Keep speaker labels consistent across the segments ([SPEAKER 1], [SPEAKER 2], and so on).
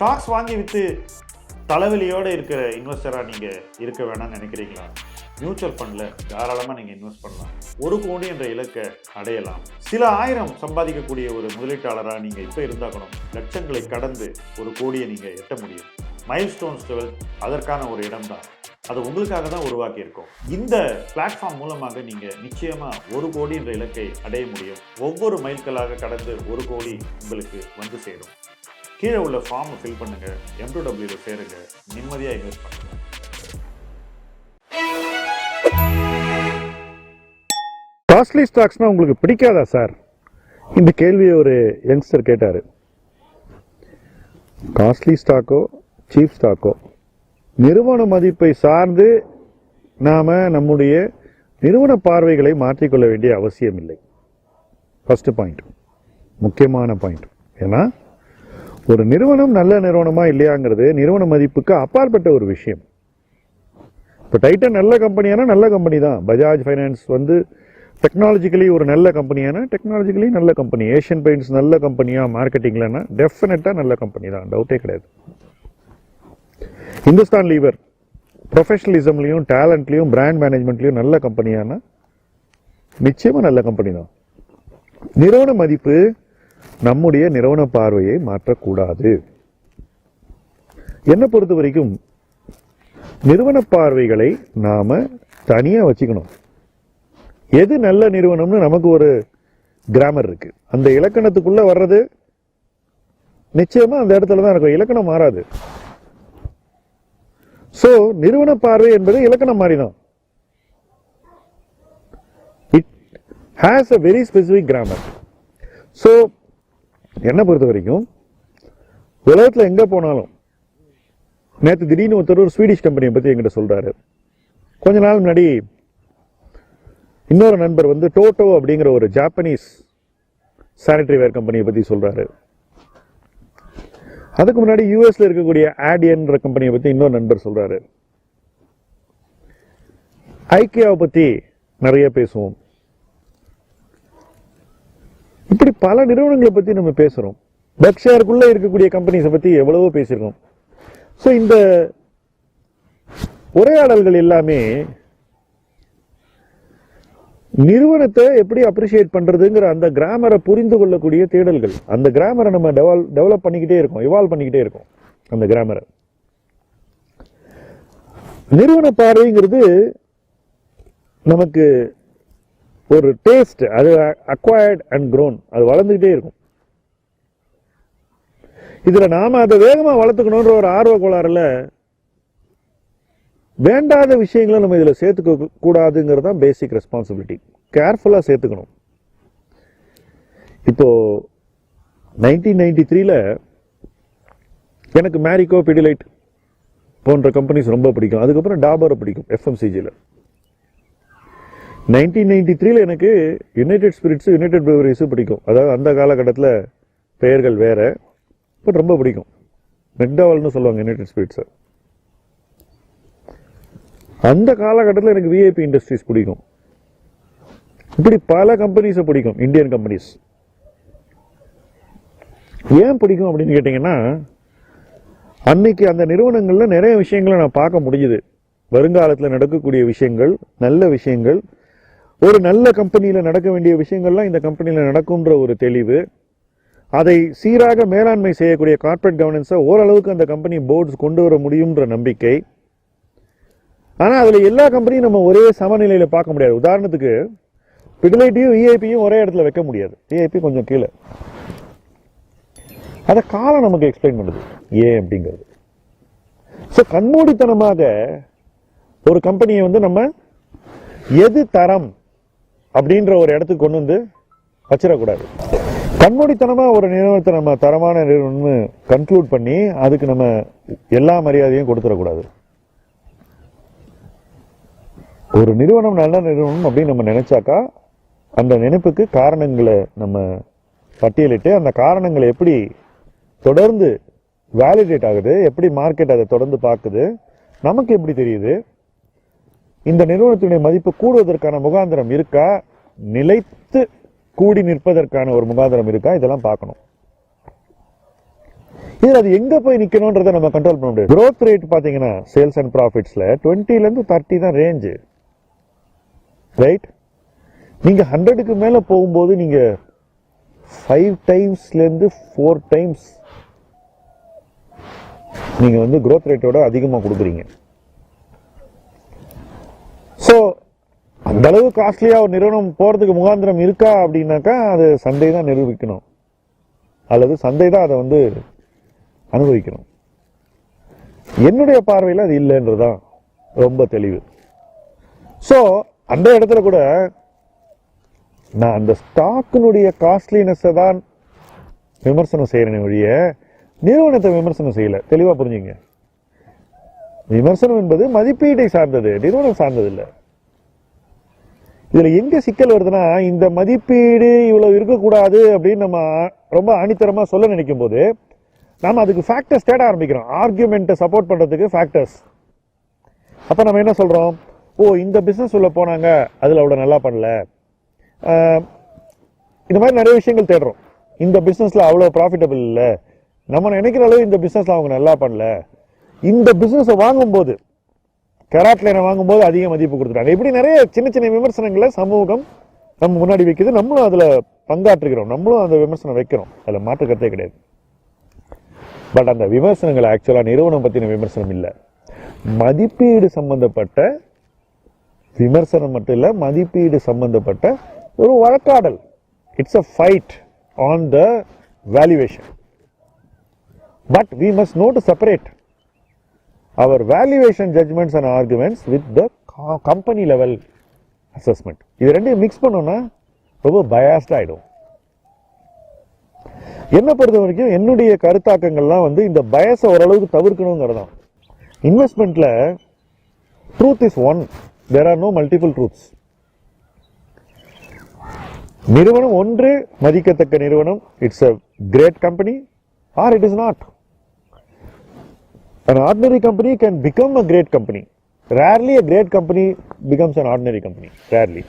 [SPEAKER 1] Stocks வாங்கி விற்று தலைவலியோடு இருக்கிற இன்வெஸ்டராக நீங்கள் இருக்க வேணாம்னு நினைக்கிறீங்களா? மியூச்சுவல் ஃபண்டில் தாராளமாக நீங்கள் இன்வெஸ்ட் பண்ணலாம். 1 கோடி என்ற இலக்கை அடையலாம். சில ஆயிரம் சம்பாதிக்கக்கூடிய ஒரு முதலீட்டாளராக நீங்கள் இப்போ இருந்தாக்கணும். லட்சங்களை கடந்து 1 கோடியை நீங்கள் எட்ட முடியும். மைல்ஸ்டோன்ஸ் 12 அதற்கான ஒரு இடம் தான். அது உங்களுக்காக தான் உருவாக்கி இருக்கும். இந்த பிளாட்ஃபார்ம் மூலமாக நீங்கள் நிச்சயமாக 1 கோடி என்ற இலக்கை அடைய முடியும். ஒவ்வொரு மைல்களாக கடந்து 1 கோடி உங்களுக்கு வந்து சேரும். கீழே உள்ள ஃபார்மை ஃபில் பண்ணுங்க, M2W சேருங்க, நிம்மதியாக இன்வெஸ்ட் பண்ணுங்க.
[SPEAKER 2] காஸ்ட்லி ஸ்டாக்ஸ்னா உங்களுக்கு பிடிக்காதா சார்? இந்த கேள்வியை ஒரு யங்ஸ்டர் கேட்டார். காஸ்ட்லி ஸ்டாக்கோ சீப் ஸ்டாக்கோ நிறுவன மதிப்பை சார்ந்து நாம் நம்முடைய நிறுவன பார்வைகளை மாற்றிக்கொள்ள வேண்டிய அவசியம் இல்லை. ஃபர்ஸ்ட் பாயிண்ட், முக்கியமான பாயிண்ட். ஏன்னா ஒரு நிறுவனம் நல்ல நிறுவனமா இல்லையாங்கிறது நிறுவன மதிப்புக்கு அப்பாற்பட்ட ஒரு விஷயம். இப்போ டைட்டன் நல்ல கம்பெனியான நல்ல கம்பெனி தான். பஜாஜ் ஃபைனான்ஸ் டெக்னாலஜிக்கலி ஒரு நல்ல கம்பெனியான டெக்னாலஜிக்கலி நல்ல கம்பெனி. ஏஷியன் பெயிண்ட்ஸ் நல்ல கம்பெனியா மார்க்கெட்டிங்லன்னா டெஃபினட்டாக நல்ல கம்பெனி தான், டவுட்டே கிடையாது. இந்துஸ்தான் லீவர் ப்ரொஃபஷனலிசம்லையும் டேலண்ட்லையும் பிராண்ட் மேனேஜ்மெண்ட்லையும் நல்ல கம்பெனியான நிச்சயமாக நல்ல கம்பெனி தான். நிறுவன மதிப்பு நம்முடைய நிறுவன பார்வையை மாற்றக்கூடாது. என்னை பொறுத்த வரைக்கும் நிறுவன பார்வைகளை நாம தனியா வச்சுக்கணும். எது நல்ல நிறுவனம்னு நமக்கு ஒரு கிராமர் இருக்கு. அந்த இலக்கணத்துக்குள்ள வர்றது நிச்சயமா அந்த இடத்துல தான் இருக்கும். இலக்கணம் மாறாது. சோ நிறுவன பார்வை என்பது இலக்கணம் மாறிதான். It has a very specific grammar. So என்னை பொறுத்த வரைக்கும் உலகத்தில் எங்கே போனாலும், நேற்று திடீர்னு ஒருத்தர் ஒரு ஸ்வீடிஷ் கம்பெனியை பற்றி என்கிட்ட சொல்கிறாரு. கொஞ்ச நாள் முன்னாடி இன்னொரு நண்பர் டோட்டோ அப்படிங்கிற ஒரு ஜாப்பனீஸ் சானிட்டரி வேர் கம்பெனியை பற்றி சொல்கிறாரு. அதுக்கு முன்னாடி யூஎஸ்ல இருக்கக்கூடிய ஆடியன்ற கம்பெனியை பற்றி இன்னொரு நண்பர் சொல்கிறாரு. ஐக்கியாவை பற்றி நிறைய பேசுவோம். இப்படி பல நிறுவனங்களை பற்றி நம்ம பேசுகிறோம். பெர்க்ஷயருக்குள்ளே இருக்கக்கூடிய கம்பெனிஸை பற்றி எவ்வளவோ பேசியிருக்கோம். ஸோ இந்த உரையாடல்கள் எல்லாமே நிறுவனத்தை எப்படி அப்ரிஷியேட் பண்ணுறதுங்கிற அந்த கிராமரை புரிந்து கொள்ளக்கூடிய தேடல்கள். அந்த கிராமரை நம்ம டெவலப் பண்ணிக்கிட்டே இருக்கோம், இவால்வ் பண்ணிக்கிட்டே இருக்கோம். அந்த கிராமரை நிறுவன பார்வைங்கிறது நமக்கு ஒரு டேஸ்ட், அது அக்வயர்ட் அண்ட் க்ரோன், அது வளர்ந்துகிட்டே இருக்கும். இதுல நாம அதை வேகமா வளர்த்துக்கணுன்ற ஒரு ஆர்வ கோளாறுல வேண்டாத விஷயங்களை நம்ம இதுல சேர்த்துக்க கூடாதுங்கிறது தான் பேசிக் ரெஸ்பான்சிபிலிட்டி. கேர்ஃபுல்லா சேர்த்துக்கணும். இப்போ 1993ல எனக்கு மேரிகோ, பிடிலைட் போன்ற கம்பெனிஸ் ரொம்ப பிடிக்கும். அதுக்கப்புறம் டாபரை பிடிக்கும் எஃப்எம்சிஜியில். 1993ல எனக்கு யுனைடெட் ஸ்பிரிட்ஸ், யுனைடெட் பிரிவரிஸ் பிடிக்கும். அதாவது அந்த காலகட்டத்தில் பெயர்கள் வேற, பட் ரொம்ப பிடிக்கும். மெக்டவல்னு சொல்லுவாங்க யுனைடெட் ஸ்பிரிட்ஸை. அந்த காலகட்டத்தில் எனக்கு விஐபி இண்டஸ்ட்ரீஸ் பிடிக்கும். இப்படி பல கம்பெனிஸை பிடிக்கும், இந்தியன் கம்பெனிஸ். ஏன் பிடிக்கும் அப்படின்னு கேட்டீங்கன்னா, அன்னைக்கு அந்த நிறுவனங்கள்ல நிறைய விஷயங்களை நான் பார்க்க முடியுது. வருங்காலத்தில் நடக்கக்கூடிய விஷயங்கள், நல்ல விஷயங்கள், ஒரு நல்ல கம்பெனியில் நடக்க வேண்டிய விஷயங்கள்லாம் இந்த கம்பெனியில் நடக்கும்ன்ற ஒரு தெளிவு, அதை சீராக மேலாண்மை செய்யக்கூடிய கார்ப்பரேட் கவர்னன்ஸை ஓரளவுக்கு அந்த கம்பெனி போர்ட்ஸ் கொண்டு வர முடியும்ன்ற நம்பிக்கை. ஆனால் அதில் எல்லா கம்பெனியும் நம்ம ஒரே சமநிலையில் பார்க்க முடியாது. உதாரணத்துக்கு பிடிலைட்டையும் விஐபியும் ஒரே இடத்துல வைக்க முடியாது. விஐபி கொஞ்சம் கீழே. அதை காலம் நமக்கு எக்ஸ்பிளைன் பண்ணுது ஏன் அப்படிங்கிறது. ஸோ கண்மூடித்தனமாக ஒரு கம்பெனியை நம்ம எது தரம் அப்படின்ற ஒரு இடத்துக்கு கொண்டு வச்சிடக்கூடாது. கண்மூடித்தனமா ஒரு நிறுவனத்தை நம்ம தரமான நிறுவனம்னு கன்க்ளூட் பண்ணி அதுக்கு நம்ம எல்லா மரியாதையும் கொடுத்துடக்கூடாது. ஒரு நிறுவனம் நல்ல நிறுவனம் அப்படின்னு நம்ம நினைச்சாக்கா அந்த நினைப்புக்கு காரணங்களை நம்ம பட்டியலிட்டு அந்த காரணங்களை எப்படி தொடர்ந்து வேலிடேட் ஆகுது, எப்படி மார்க்கெட் அதை தொடர்ந்து பார்க்குது, நமக்கு எப்படி தெரியுது, இந்த நிறுவனத்தினுடைய மதிப்பு கூடுவதற்கான முகாந்திரம் இருக்கா, நிலைத்து கூடி நிற்பதற்கான ஒரு முகாந்திரம் இருக்கா, இதெல்லாம் பார்க்கணும். இது அது எங்க போய் நிக்கணும்ன்றதை நம்ம கண்ட்ரோல் பண்ண முடியாது. growth ரேட் பாத்தீங்கன்னா சேல்ஸ் அண்ட் ப்ராஃபிட்ஸ்ல 20ல இருந்து 30 தான் ரேஞ்ச், ரைட்? நீங்க 100க்கு மேல போகும்போது நீங்க 5 டைம்ஸ்ல இருந்து 4 டைம்ஸ் நீங்க வந்து growth ரேட்டோட அதிகமா கொடுக்குறீங்க. ஸோ அந்த அளவு காஸ்ட்லியா ஒரு நிறுவனம் போறதுக்கு முகாந்திரம் இருக்கா அப்படின்னாக்கா அது சந்தை தான் நிரூபிக்கணும், அல்லது சந்தை தான் அதை வந்து அனுபவிக்கணும். என்னுடைய பார்வையில் அது இல்லைன்றதுதான் ரொம்ப தெளிவு. ஸோ அந்த இடத்துல கூட நான் அந்த ஸ்டாக்கினுடைய காஸ்ட்லினஸை தான் விமர்சனம் செய்யறேன் ஒழிய நிறுவனத்தை விமர்சனம் செய்யல. தெளிவா புரிஞ்சுங்க. விமர்சனம் என்பது மதிப்பீட்டை சார்ந்தது, நிறுவனம் சார்ந்தது இல்லை. இதுல எங்க சிக்கல் வருதுன்னா, இந்த மதிப்பீடு இவ்வளவு இருக்கக்கூடாது அப்படின்னு நம்ம ரொம்ப ஆணித்தரமா சொல்ல நினைக்கும் போது நாம அதுக்கு ஃபேக்டர்ஸ் தேட ஆரம்பிக்கிறோம். ஆர்குமெண்ட்டை சப்போர்ட் பண்றதுக்கு ஃபேக்டர்ஸ். அப்ப நம்ம என்ன சொல்றோம், ஓ இந்த பிசினஸ் உள்ள போனாங்க அதுல அவ்வளவு நல்லா பண்ணல, இந்த மாதிரி நிறைய விஷயங்கள் தேடுறோம். இந்த பிசினஸ்ல அவ்வளவு ப்ராஃபிட்டபிள் இல்லை, நம்ம நினைக்கிற அளவு இந்த பிசினஸ்ல அவங்க நல்லா பண்ணல, இந்த பிசினஸை வாங்கும்போது கராட் லைனை வாங்கும்போது அதிக மதிப்பு கொடுத்துட்டாங்க. இப்படி நிறைய சின்ன சின்ன விமர்சனங்களை சமூகம் நம்ம முன்னாடி வைக்குது. நம்மளும் அதுல பங்காற்றுகிறோம், நம்மளும் அந்த விமர்சனம் வைக்கிறோம், அதுல மாற்று கருத்தே கிடையாது. பட் அந்த விமர்சனங்கள் ஆக்சுவலா நிறுவனம் பத்தின விமர்சனம் இல்லை, மதிப்பீடு சம்பந்தப்பட்ட விமர்சனம் மட்டும் இல்ல, மதிப்பீடு சம்பந்தப்பட்ட ஒரு வழக்காடல். It's a fight on the valuation. But we must know to separate our valuation judgments and arguments with the company level assessment. இது ரெண்டையும் மிக்ஸ் பண்ணோம்னா ரொம்ப பயாஸ்ட் ஆயிடும். என்ன பொறுத்த வரைக்கும் என்னுடைய கருத்தாக்கங்கள்லாம் வந்து இந்த பயஸை ஓரளவுக்கு தவிர்க்கணுங்கிறதான். இன்வெஸ்ட்மெண்ட்ல truth is one, there are no multiple truths. நிறுவனம் ஒன்று மதிக்கத்தக்க நிறுவனம், it's a great company or it is not. An ordinary company can become a great company. Rarely a great company becomes an ordinary company. Rarely.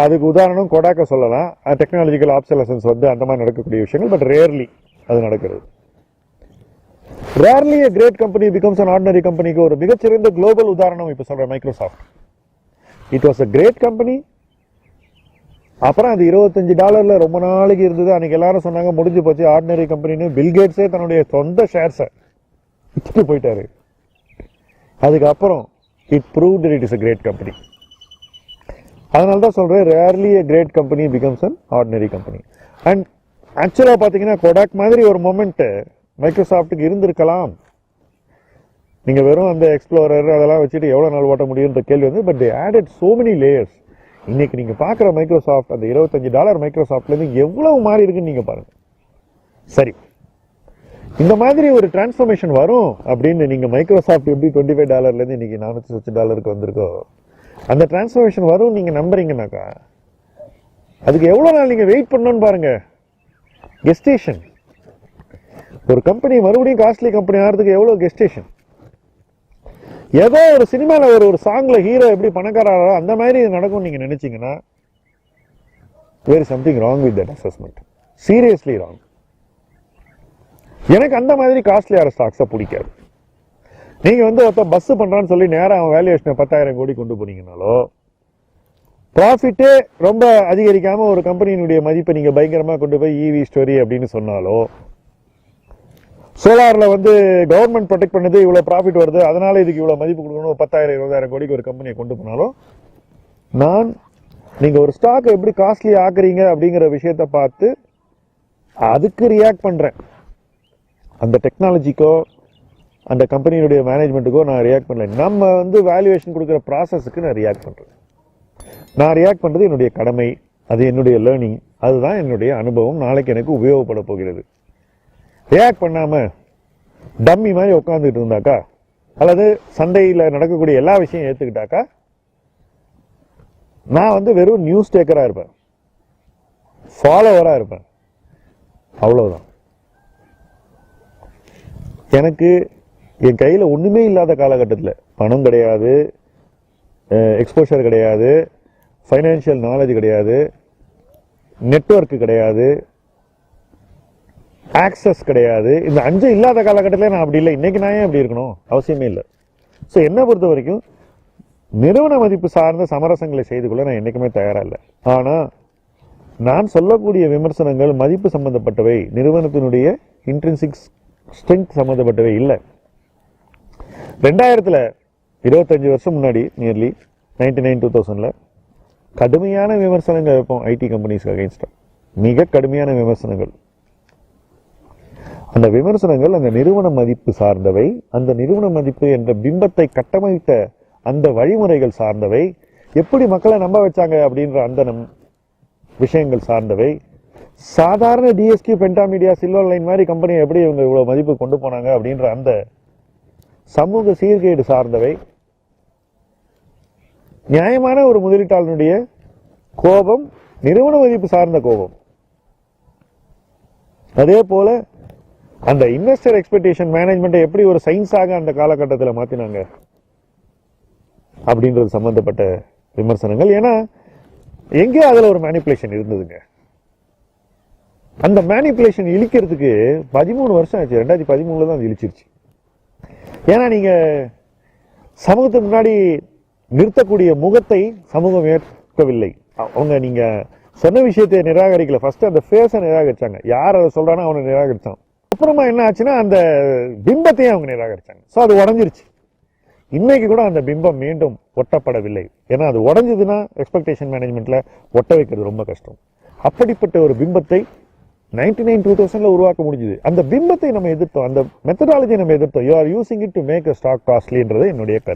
[SPEAKER 2] அதுக்கு உதாரணம் கொடாக்க சொல்லலாம். Technological ஆப்சலசன்ஸ் வந்து அந்த மாதிரி நடக்கக்கூடிய விஷயங்கள், பட் ரேர்லி அது நடக்கிறது. Rarely a great company becomes an ordinary companyக்கு ஒரு மிகச்சிறந்த குளோபல் உதாரணம் இப்ப சொல்ற Microsoft. It was a great company. அப்புறம் அது $25 ரொம்ப நாளைக்கு இருந்தது. அன்னைக்கு எல்லாரும் சொன்னாங்க முடிஞ்சு போச்சு ஆர்டினரி கம்பெனின்னு. பில்கேட்ஸே தன்னுடைய சொந்த ஷேர்ஸை வித்துட்டு போயிட்டாரு. அதுக்கப்புறம் it proved that it is a great company. அதனால தான் சொல்றேன், rarely a great company becomes an ordinary company. And ஆக்சுவலா பாத்தீங்கன்னா கொடாக் மாதிரி ஒரு மொமெண்ட் மைக்ரோசாஃப்ட்டுக்கு இருந்திருக்கலாம். நீங்க வெறும் அந்த எக்ஸ்ப்ளோரர் அதெல்லாம் வச்சுட்டு எவ்வளவு நாள் ஓட்ட முடியும்ன்ற கேள்வி வந்து, but they added so many layers. இன்னைக்கு நீங்க பாக்குற மைக்ரோசாஃப்ட் அந்த $25 மைக்ரோசாஃப்ட்ல இருந்து எவ்வளவு மாறி இருக்குன்னு நீங்க பாருங்க. சரி, இந்த மாதிரி ஒரு டிரான்ஸ்ஃபர்மேஷன் வரும் அப்படின்னு நீங்க மைக்ரோசாஃப்ட் எப்படி $25 இருந்து இன்னைக்கு $460 வந்திருக்கோ, அந்த டிரான்ஸ்ஃபர்மேஷன் வரும் நீங்க நம்புறீங்கன்னாக்கா அதுக்கு எவ்வளவு நாள் நீங்க வெயிட் பண்ணணும்னு பாருங்க. கெஸ்டேஷன். ஒரு கம்பெனி மறுபடியும் காஸ்ட்லி கம்பெனி ஆகிறதுக்கு எவ்வளவு கெஸ்டேஷன். ஏதோ ஒரு சினிமால ஒரு சாங்ல ஹீரோ எப்படி பணக்காரோ அந்த மாதிரி இது நடக்கும் நீங்க நினைச்சீங்கன்னா there is something wrong with that assessment. Seriously wrong. எனக்கு அந்த மாதிரி காஸ்ட்லியான ஸ்டாக்ஸை பிடிக்காது. நீங்க வந்து ஒருத்த பஸ் பண்றான்னு சொல்லி நேரம் அவன் வேல்யூவேஷனை 10,000 கோடி கொண்டு போனீங்கனாலோ, ப்ராஃபிட்டே ரொம்ப அதிகரிக்காம ஒரு கம்பெனியினுடைய மதிப்பை நீங்க பயங்கரமா கொண்டு போய் இவி ஸ்டோரி அப்படின்னு சொன்னாலோ, சோலார்ல வந்து கவர்மெண்ட் ப்ரொடெக்ட் பண்ணது இவ்வளவு ப்ராஃபிட் வருது அதனால இதுக்கு இவ்வளவு மதிப்பு கொடுக்கணும் 10,000-20,000 கோடிக்கு ஒரு கம்பெனியை கொண்டு போனாலும், நான் நீங்க ஒரு ஸ்டாக் எப்படி காஸ்ட்லி ஆக்குறீங்க அப்படிங்கிற விஷயத்த பார்த்து அதுக்கு ரியாக்ட் பண்றேன். அந்த டெக்னாலஜிக்கோ அந்த கம்பெனியுடைய மேனேஜ்மெண்ட்டுக்கோ நான் ரியாக்ட் பண்ணல. நம்ம வந்து வேல்யூவேஷன் கொடுக்குற ப்ராசஸுக்கு நான் ரியாக்ட் பண்றேன். நான் ரியாக்ட் பண்றது என்னுடைய கடமை, அது என்னுடைய லேர்னிங், அதுதான் என்னுடைய அனுபவம், நாளைக்கு எனக்கு உபயோகப்பட போகிறது. ரியாக்ட் பண்ணாம டம்மி மாதிரி உட்காந்துட்டு இருந்தாக்கா, அல்லது சந்தையில் நடக்கக்கூடிய எல்லா விஷயம் ஏத்துக்கிட்டாக்கா, நான் வந்து வெறும் நியூஸ் டேக்கரா இருப்பேன், ஃபாலோவரா இருப்பேன், அவ்வளவுதான். எனக்கு என் கையில ஒண்ணுமே இல்லாத காலகட்டத்தில் பணம் கிடையாது, எக்ஸ்போஷர் கிடையாது, ஃபைனான்சியல் நாலேஜ் கிடையாது, நெட்வொர்க் கிடையாது, ஆக்சஸ் கிடையாது. இந்த 5 இல்லாத காலகட்டத்தில் நான் அப்படி இல்லை. இன்னைக்கு நான் ஏன் அப்படி இருக்கணும்? அவசியமே இல்லை. ஸோ என்னை பொறுத்த வரைக்கும் நிறுவன மதிப்பு சார்ந்த சமரசங்களை செய்து கொள்ள நான் என்றைக்குமே தயாராக இல்லை. ஆனால் நான் சொல்லக்கூடிய விமர்சனங்கள் மதிப்பு சம்பந்தப்பட்டவை, நிறுவனத்தினுடைய இன்ட்ரின்சிக் ஸ்ட்ரென்த் சம்பந்தப்பட்டவை இல்லை. 2000 25 வருஷம் முன்னாடி, நியர்லி 99-2000 கடுமையான விமர்சனங்கள் வைப்போம் ஐடி கம்பெனிஸ்க்கு அகைன்ஸ்டாக. மிக கடுமையான விமர்சனங்கள். அந்த விமர்சனங்கள் அந்த நிறுவன மதிப்பு சார்ந்தவை, அந்த நிறுவன மதிப்பு என்ற பிம்பத்தை கட்டமைத்த அந்த வழிமுறைகள் சார்ந்தவை, எப்படி மக்களை நம்ப வச்சாங்க அப்படின்ற அந்த விஷயங்கள் சார்ந்தவை. சாதாரண டிஎஸ்கியூ, பென்டாமீடியா, சில்வர் லைன் மாதிரி கம்பெனியை எப்படி இவங்க இவ்வளவு மதிப்பு கொண்டு போனாங்க அப்படின்ற அந்த சமூக சீர்கேடு சார்ந்தவை. நியாயமான ஒரு முதலீட்டாளனுடைய கோபம், நிறுவன மதிப்பு சார்ந்த கோபம். அதே போல அந்த இன்வெஸ்டர் எக்ஸ்பெக்டேஷன் மேனேஜ்மெண்ட்டை எப்படி ஒரு சயின்ஸாக அந்த காலகட்டத்தில் மாற்றினாங்க அப்படின்றது சம்பந்தப்பட்ட விமர்சனங்கள். ஏன்னா எங்கேயோ அதில் ஒரு மேனிப்புலேஷன் இருந்ததுங்க. அந்த மேனிப்புலேஷன் இழிக்கிறதுக்கு 13 வருஷம் ஆச்சு. 2013 தான் அது இழிச்சிருச்சு. ஏன்னா நீங்க சமூகத்துக்கு முன்னாடி நிறுத்தக்கூடிய முகத்தை சமூகம் ஏற்கவில்லை. அவங்க நீங்க சொன்ன விஷயத்தை நிராகரிக்கல. ஃபர்ஸ்ட் அந்த ஃபேஸை நிராகரிச்சாங்க. யார் அதை சொல்றானோ அவனை நிராகரிச்சான். அப்புறமா என்ன ஆச்சுன்னா அந்த பிம்பத்தையும் அவங்க நிராகரிச்சாங்க. ஸோ அது உடஞ்சிருச்சு. இன்னைக்கு கூட அந்த பிம்பம் மீண்டும் ஒட்டப்படவில்லை. ஏன்னா அது உடஞ்சதுன்னா எக்ஸ்பெக்டேஷன் மேனேஜ்மெண்ட்ல ஒட்ட வைக்கிறது ரொம்ப கஷ்டம். அப்படிப்பட்ட ஒரு பிம்பத்தை 99-2000 உருவாக்க முடிஞ்சது. அந்த பிம்பத்தை நம்ம எதிர்த்தோம், அந்த மெத்தடாலஜி நம்ம எதிர்த்தோம். You are using it to make a stock காஸ்ட்லின்றது என்னுடைய கருத்து.